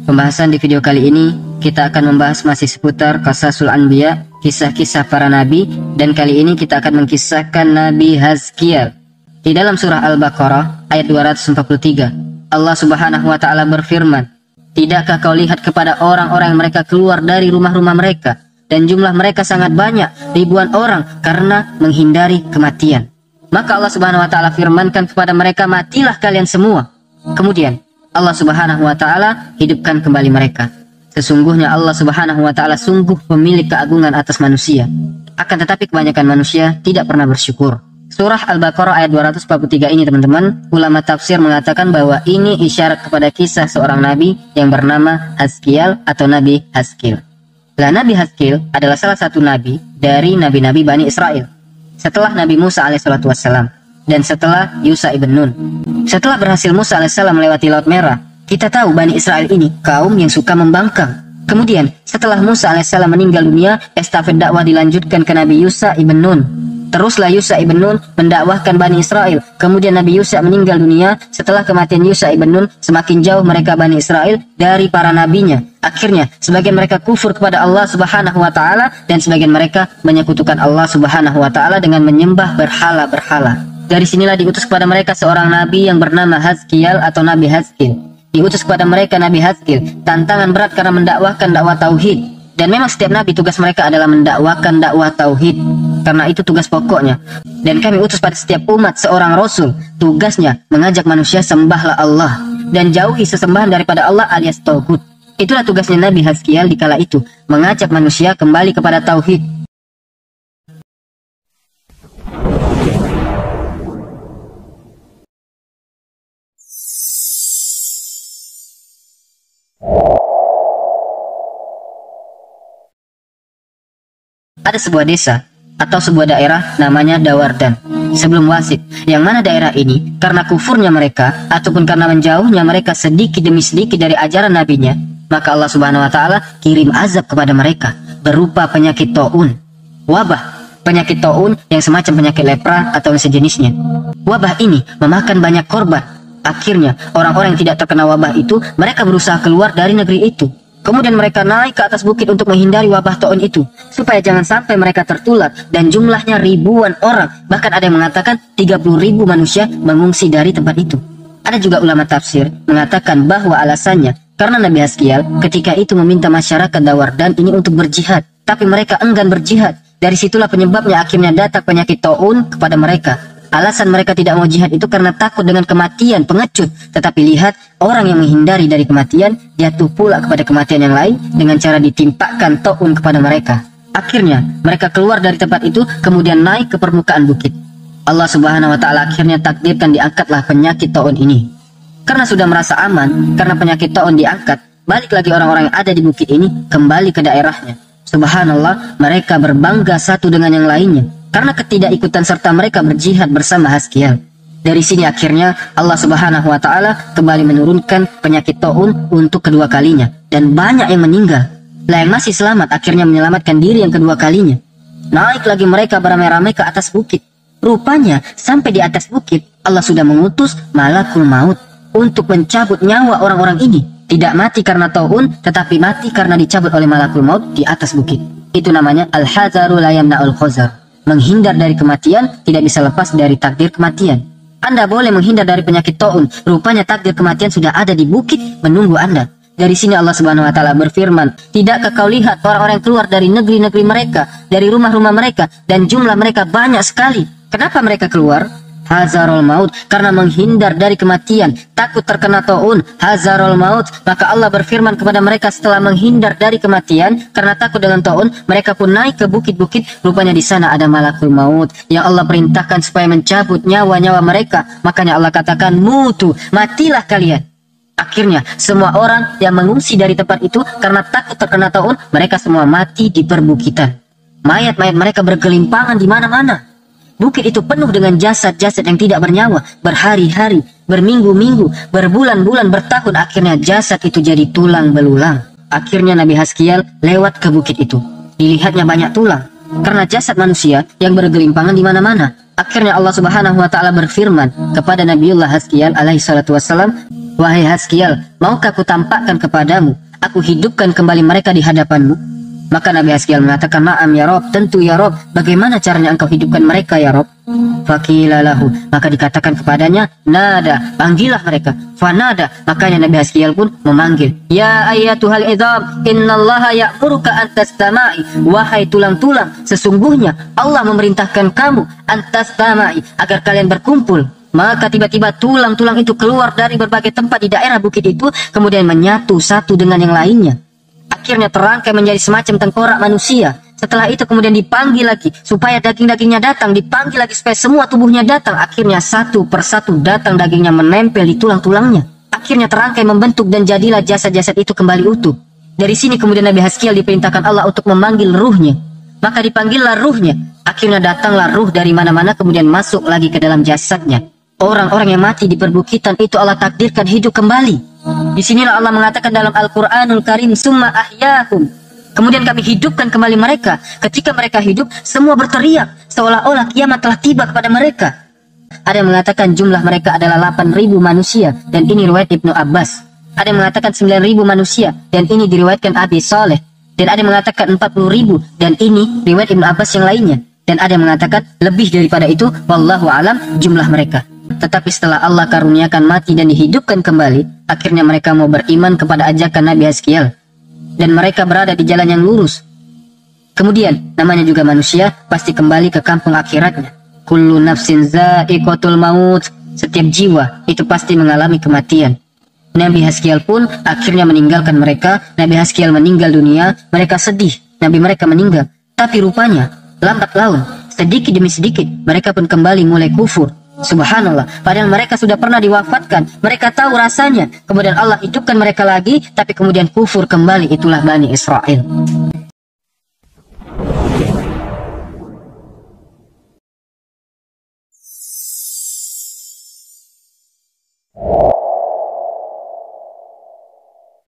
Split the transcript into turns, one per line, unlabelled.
Pembahasan di video kali ini kita akan membahas masih seputar Qasasul Anbiya, kisah-kisah para nabi, dan kali ini kita akan mengkisahkan Nabi Hazkiel. Di dalam surah Al-Baqarah ayat 243, Allah Subhanahu wa taala berfirman, "Tidakkah kau lihat kepada orang-orang yang mereka keluar dari rumah-rumah mereka dan jumlah mereka sangat banyak, ribuan orang, karena menghindari kematian. Maka Allah Subhanahu wa taala firmankan kepada mereka, matilah kalian semua. Kemudian Allah Subhanahu wa taala hidupkan kembali mereka. Sesungguhnya Allah Subhanahu wa taala sungguh pemilik keagungan atas manusia. Akan tetapi kebanyakan manusia tidak pernah bersyukur." Surah Al-Baqarah ayat 243 ini teman-teman, ulama tafsir mengatakan bahwa ini isyarat kepada kisah seorang nabi yang bernama Hazkiel atau Nabi Hazkiel. Nah, Nabi Hazkiel adalah salah satu nabi dari nabi-nabi Bani Israel. Setelah Nabi Musa alaihissalam dan setelah Yusha ibn Nun. Setelah berhasil Musa alaihissalam melewati Laut Merah, kita tahu Bani Israel ini kaum yang suka membangkang. Kemudian setelah Musa alaihissalam meninggal dunia, estafet dakwah dilanjutkan ke Nabi Yusha ibn Nun. Teruslah Yusha ibn Nun mendakwahkan Bani Israel. Kemudian Nabi Yusha meninggal dunia. Setelah kematian Yusha ibn Nun, semakin jauh mereka Bani Israel dari para nabinya. Akhirnya sebagian mereka kufur kepada Allah Subhanahu wa taala dan sebagian mereka menyekutukan Allah Subhanahu wa taala dengan menyembah berhala-berhala. Dari sinilah diutus kepada mereka seorang nabi yang bernama Hazkiel atau Nabi Hazkiel. Diutus kepada mereka Nabi Hazkiel, tantangan berat karena mendakwahkan dakwah tauhid. Dan memang setiap nabi tugas mereka adalah mendakwakan dakwah tauhid, karena itu tugas pokoknya. Dan kami utus pada setiap umat seorang rasul, tugasnya mengajak manusia sembahlah Allah dan jauhi sesembahan daripada Allah alias tauhid. Itulah tugasnya Nabi Hazkiel di kala itu, mengajak manusia kembali kepada tauhid. Ada sebuah desa atau sebuah daerah namanya Dawardan sebelum Wasit, yang mana daerah ini karena kufurnya mereka ataupun karena menjauhnya mereka sedikit demi sedikit dari ajaran nabinya, maka Allah Subhanahu wa taala kirim azab kepada mereka berupa penyakit taun, wabah. Penyakit taun yang semacam penyakit lepra atau sejenisnya. Wabah ini memakan banyak korban. Akhirnya orang-orang yang tidak terkena wabah itu, mereka berusaha keluar dari negeri itu. Kemudian mereka naik ke atas bukit untuk menghindari wabah taun itu, supaya jangan sampai mereka tertular, dan jumlahnya ribuan orang. Bahkan ada yang mengatakan 30.000 manusia mengungsi dari tempat itu. Ada juga ulama tafsir mengatakan bahwa alasannya karena Nabi Hazkiel ketika itu meminta masyarakat Dawardan ini untuk berjihad, tapi mereka enggan berjihad. Dari situlah penyebabnya akhirnya datang penyakit taun kepada mereka. Alasan mereka tidak mau jihad itu karena takut dengan kematian, pengecut. Tetapi lihat, orang yang menghindari dari kematian jatuh pula kepada kematian yang lain dengan cara ditimpakan taun kepada mereka. Akhirnya mereka keluar dari tempat itu, kemudian naik ke permukaan bukit. Allah Subhanahu wa taala akhirnya takdirkan diangkatlah penyakit taun ini. Karena sudah merasa aman karena penyakit taun diangkat, balik lagi orang-orang yang ada di bukit ini kembali ke daerahnya. Subhanallah, mereka berbangga satu dengan yang lainnya karena ketidakikutan serta mereka berjihad bersama Hazkiel. Dari sini akhirnya Allah Subhanahu wa taala kembali menurunkan penyakit taun untuk kedua kalinya, dan banyak yang meninggal. Lah yang masih selamat akhirnya menyelamatkan diri yang kedua kalinya. Naik lagi mereka beramai-ramai ke atas bukit. Rupanya sampai di atas bukit Allah sudah mengutus malakul maut untuk mencabut nyawa orang-orang ini. Tidak mati karena taun, tetapi mati karena dicabut oleh malakul maut di atas bukit. Itu namanya al-hadzaru la yamna'ul khazar. Menghindar dari kematian tidak bisa lepas dari takdir kematian. Anda boleh menghindar dari penyakit taun, rupanya takdir kematian sudah ada di bukit menunggu Anda. Dari sini Allah Subhanahu wa taala berfirman, "Tidakkah kau lihat orang-orang yang keluar dari negeri-negeri mereka, dari rumah-rumah mereka, dan jumlah mereka banyak sekali. Kenapa mereka keluar? Hazarul maut, karena menghindar dari kematian, takut terkena taun, hazarul maut." Maka Allah berfirman kepada mereka setelah menghindar dari kematian karena takut dengan taun, mereka pun naik ke bukit-bukit. Rupanya di sana ada malakul maut yang Allah perintahkan supaya mencabut nyawa-nyawa mereka. Makanya Allah katakan, "Mutu, matilah kalian." Akhirnya semua orang yang mengungsi dari tempat itu karena takut terkena taun, mereka semua mati di perbukitan. Mayat-mayat mereka bergelimpangan di mana-mana. Bukit itu penuh dengan jasad-jasad yang tidak bernyawa. Berhari-hari, berminggu-minggu, berbulan-bulan, bertahun, akhirnya jasad itu jadi tulang belulang. Akhirnya Nabi Hazkiel lewat ke bukit itu. Dilihatnya banyak tulang, karena jasad manusia yang bergelimpangan di mana-mana. Akhirnya Allah Subhanahu wa taala berfirman kepada Nabiullah Hazkiel alaihi salatu wassalam, Wahai Haskiel, maukah aku tampakkan kepadamu, aku hidupkan kembali mereka di hadapanmu? Maka Nabi Haskiel mengatakan, na'am ya Rob, tentu ya Rob. Bagaimana caranya engkau hidupkan mereka ya Rob? Faqila lahu, maka dikatakan kepadanya, nada, panggillah mereka. Fanada, makanya Nabi Haskiel pun memanggil, ya ayyatuhal idham, innallaha ya'muruka an tastama'i. Wahai tulang-tulang, sesungguhnya Allah memerintahkan kamu an tastama'i, agar kalian berkumpul. Maka tiba-tiba tulang-tulang itu keluar dari berbagai tempat di daerah bukit itu, kemudian menyatu satu dengan yang lainnya. Akhirnya terangkai menjadi semacam tengkorak manusia. Setelah itu kemudian dipanggil lagi supaya daging-dagingnya datang, dipanggil lagi supaya semua tubuhnya datang. Akhirnya satu persatu datang dagingnya menempel di tulang-tulangnya. Akhirnya terangkai membentuk dan jadilah jasad-jasad itu kembali utuh. Dari sini kemudian Nabi Haskiel diperintahkan Allah untuk memanggil ruhnya. Maka dipanggillah ruhnya. Akhirnya datanglah ruh dari mana-mana kemudian masuk lagi ke dalam jasadnya. Orang-orang yang mati di perbukitan itu Allah takdirkan hidup kembali. Disinilah Allah mengatakan dalam Al-Quranul Karim, summa ahyahum. Kemudian kami hidupkan kembali mereka. Ketika mereka hidup, semua berteriak seolah-olah kiamat telah tiba kepada mereka. Ada yang mengatakan jumlah mereka adalah 8.000 manusia, dan ini riwayat Ibnu Abbas. Ada yang mengatakan 9.000 manusia, dan ini diriwayatkan Abi Saleh. Dan ada yang mengatakan 40.000, dan ini riwayat Ibnu Abbas yang lainnya. Dan ada yang mengatakan lebih daripada itu, wallahu alam, jumlah mereka. Tetapi setelah Allah karuniakan mati dan dihidupkan kembali, akhirnya mereka mau beriman kepada ajakan Nabi Haskiel. Dan mereka berada di jalan yang lurus. Kemudian, namanya juga manusia, pasti kembali ke kampung akhiratnya. Kullu nafsin za'iqatul maut. Setiap jiwa itu pasti mengalami kematian. Nabi Haskiel pun akhirnya meninggalkan mereka. Nabi Haskiel meninggal dunia, mereka sedih. Nabi mereka meninggal. Tapi rupanya, lambat laun, sedikit demi sedikit, mereka pun kembali mulai kufur. Subhanallah, padahal mereka sudah pernah diwafatkan, mereka tahu rasanya, kemudian Allah hidupkan mereka lagi, tapi kemudian kufur kembali. Itulah Bani Israel.